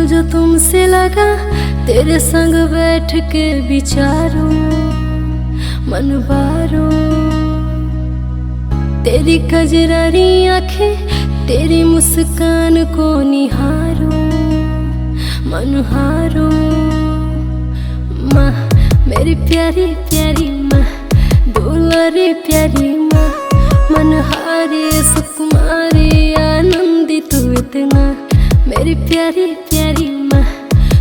जो तुमसे लगा, तेरे संग बैठ के विचारूं मन बारूं। तेरी कजरारी आंखें, तेरी मुस्कान को निहारूं मन हारूं। माँ मेरी प्यारी प्यारी माँ, दुलारी प्यारी माँ, मनहारी सुकुमारी आनंदी तू इतना। मेरी प्यारी प्यारी माँ,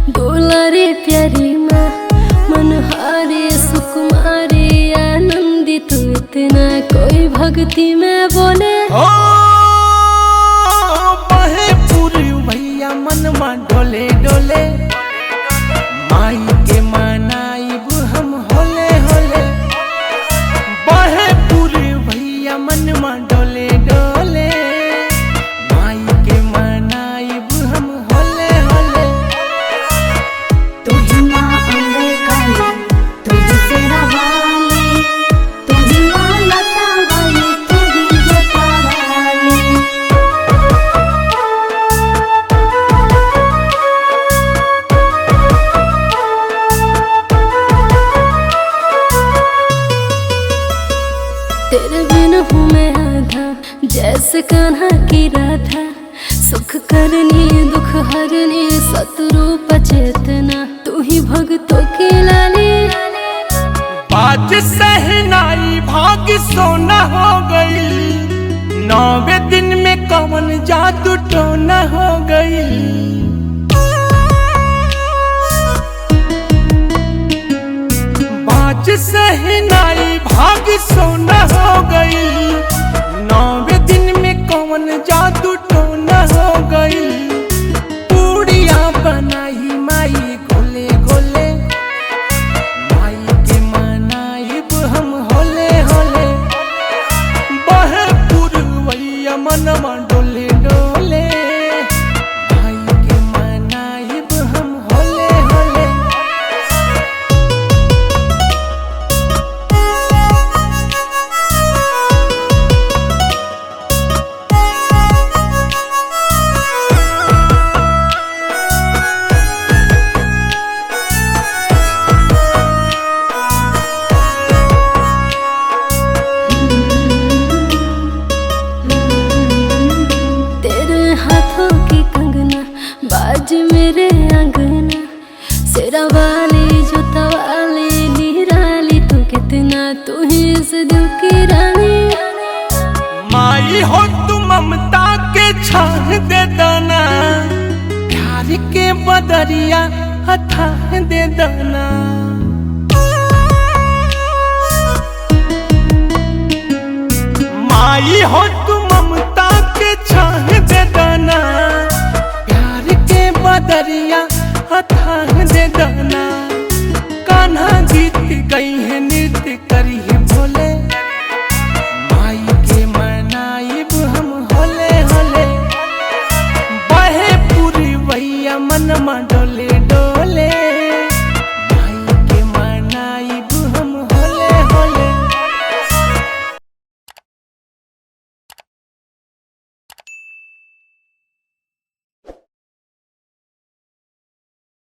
दुलारी प्यारी माँ, मनहारी सुकुमारी आनंदी तू इतना। कोई भक्ति में बोले ओ बहे पूरी भैया मन मा डोले डोले। माई के मनाइब हम होले होले। बहे पूरी भैया मन मा डोले डोले। माई के मनाइब हम होले होले। तू ही माँ अम्बे काली, तू ही शेरा वाली, तू ही माँ लता वाली, तू ही जोता वाली। तेरे बिन हूँ मैं आधा, जैसे कान्हा की राधा। सुख करनी दुख हरनी सतरूप चेतना, तू ही भक्तों की लाली। बाज सहनाई भाग सोना हो गई। 9वें दिन में कवन जादू टोना हो गई। बाज सहनाई भाग सोना हो गई। 9वें दिन में कवन जादू टोना हो गई। पूड़ियाँ बनाई माई गोले गोले। माई के मनाइब हम होले होले। बहे पुरवैया मनवा डोले डोले। माई के मनाइब हम होले होले। तेरे हाथों की कंगना बाज मेरे अंगना। शेरा वाली जोता वाली निराली तू कितना, तू ही इस दिल की रानी। माई हो तू ममता के छाह दे दाना। प्यार के बदरिया अथाह दे दाना। माई हो तू ममता के छाह दे दाना। प्यार के बदरिया अथाह दे दाना। कान्हा गीत गई है नृत्य करी है भोले। माई के मनाइब हम होले होले। बहे पूरी भैया मन मा डोले डोले।